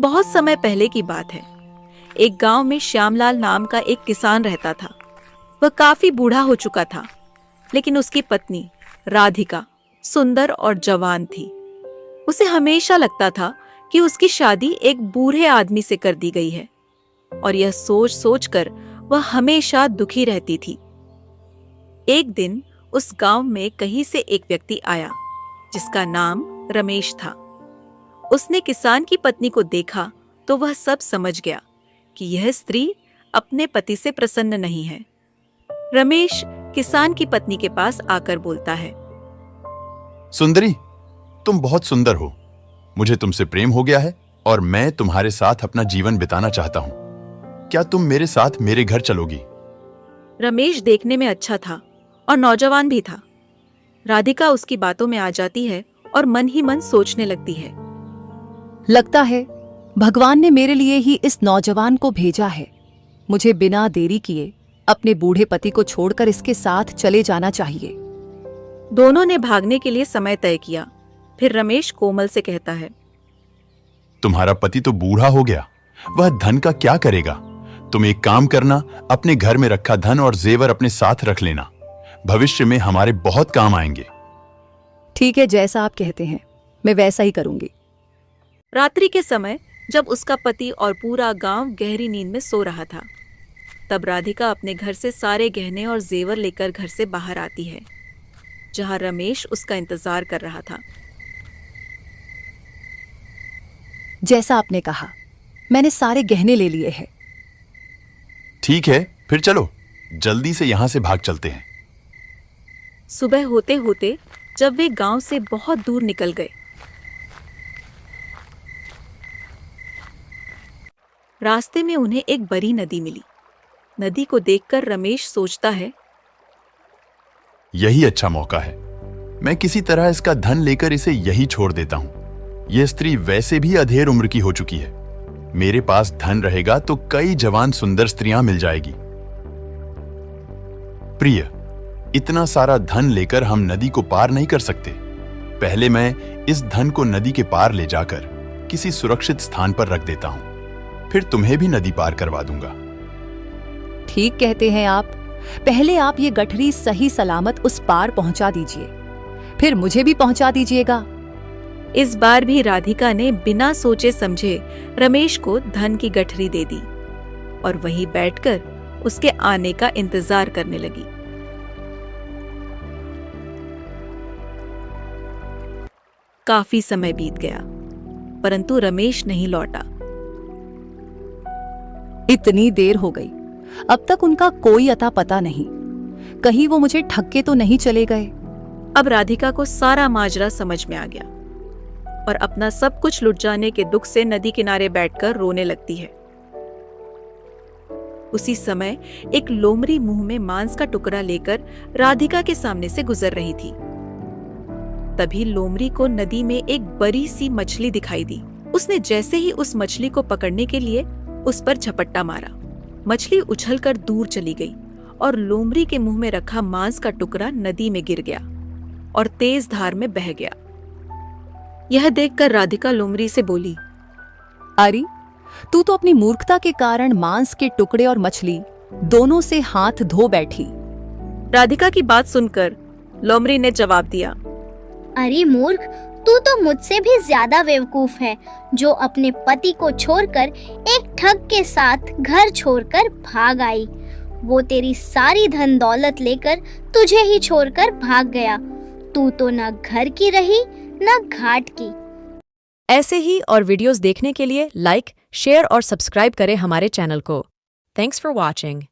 बहुत समय पहले की बात है। एक गांव में श्यामलाल नाम का एक किसान रहता था। वह काफी बूढ़ा हो चुका था, लेकिन उसकी पत्नी राधिका सुंदर और जवान थी। उसे हमेशा लगता था कि उसकी शादी एक बूढ़े आदमी से कर दी गई है, और यह सोच सोचकर वह हमेशा दुखी रहती थी। एक दिन उस गांव में कहीं से एक व्यक्ति आया जिसका नाम रमेश था। उसने किसान की पत्नी को देखा तो वह सब समझ गया कि यह स्त्री अपने पति से प्रसन्न नहीं है। रमेश किसान की पत्नी के पास आकर बोलता है, सुंदरी, तुम बहुत सुंदर हो। मुझे तुमसे प्रेम हो गया है और मैं तुम्हारे साथ अपना जीवन बिताना चाहता हूं। क्या तुम मेरे साथ मेरे घर चलोगी? रमेश देखने में अच्छा था और नौजवान भी था। राधिका उसकी बातों में आ जाती है और मन ही मन सोचने लगती है, लगता है भगवान ने मेरे लिए ही इस नौजवान को भेजा है। मुझे बिना देरी किए अपने बूढ़े पति को छोड़कर इसके साथ चले जाना चाहिए। दोनों ने भागने के लिए समय तय किया। फिर रमेश कोमल से कहता है, तुम्हारा पति तो बूढ़ा हो गया, वह धन का क्या करेगा? तुम एक काम करना, अपने घर में रखा धन और जेवर अपने साथ रख लेना। भविष्य में हमारे बहुत काम आएंगे। ठीक है, जैसा आप कहते हैं मैं वैसा ही करूंगी। रात्रि के समय जब उसका पति और पूरा गांव गहरी नींद में सो रहा था, तब राधिका अपने घर से सारे गहने और जेवर लेकर घर से बाहर आती है, जहां रमेश उसका इंतजार कर रहा था। जैसा आपने कहा, मैंने सारे गहने ले लिए हैं। ठीक है, फिर चलो, जल्दी से यहां से भाग चलते हैं। सुबह होते होते जब वे गांव से बहुत दूर निकल गए, रास्ते में उन्हें एक बड़ी नदी मिली। नदी को देखकर रमेश सोचता है, यही अच्छा मौका है। मैं किसी तरह इसका धन लेकर इसे यही छोड़ देता हूं। यह स्त्री वैसे भी अधेड़ उम्र की हो चुकी है। मेरे पास धन रहेगा तो कई जवान सुंदर स्त्रियां मिल जाएगी। प्रिय, इतना सारा धन लेकर हम नदी को पार नहीं कर सकते। पहले मैं इस धन को नदी के पार ले जाकर किसी सुरक्षित स्थान पर रख देता हूं, फिर तुम्हें भी नदी पार करवा दूंगा। ठीक कहते हैं आप। पहले आप ये गठरी सही सलामत उस पार पहुंचा दीजिए, फिर मुझे भी पहुंचा दीजिएगा। इस बार भी राधिका ने बिना सोचे समझे रमेश को धन की गठरी दे दी और वहीं बैठकर उसके आने का इंतजार करने लगी। काफी समय बीत गया, परंतु रमेश नहीं लौटा। इतनी देर हो गई, अब तक उनका कोई अता पता नहीं। कहीं वो मुझे ठग के तो नहीं चले गए। अब राधिका को सारा माजरा समझ में आ गया और अपना सब कुछ लुट जाने के दुख से नदी किनारे बैठकर रोने लगती है। उसी समय एक लोमड़ी मुंह में मांस का टुकड़ा लेकर राधिका के सामने से गुजर रही थी। तभी लोमड़ी को नदी में एक बड़ी सी मछली दिखाई दी। उसने जैसे ही उस मछली को पकड़ने के लिए उस पर झपट्टा मारा, मछली उछलकर दूर चली गई और लोमड़ी के मुंह में रखा मांस का टुकड़ा नदी में गिर गया और तेज धार में बह गया। यह देखकर राधिका लोमड़ी से बोली, अरे, तू तो अपनी मूर्खता के कारण मांस के टुकड़े और मछली दोनों से हाथ धो बैठी। राधिका की बात सुनकर लोमड़ी ने जवाब दिया, अरे मूर्ख, तू तो मुझसे भी ज्यादा बेवकूफ है, जो अपने पति को छोड़कर एक ठग के साथ घर छोड़कर भाग आई। वो तेरी सारी धन दौलत लेकर तुझे ही छोड़कर भाग गया। तू तो न घर की रही न घाट की। ऐसे ही और वीडियोस देखने के लिए लाइक, शेयर और सब्सक्राइब करें हमारे चैनल को। Thanks for watching.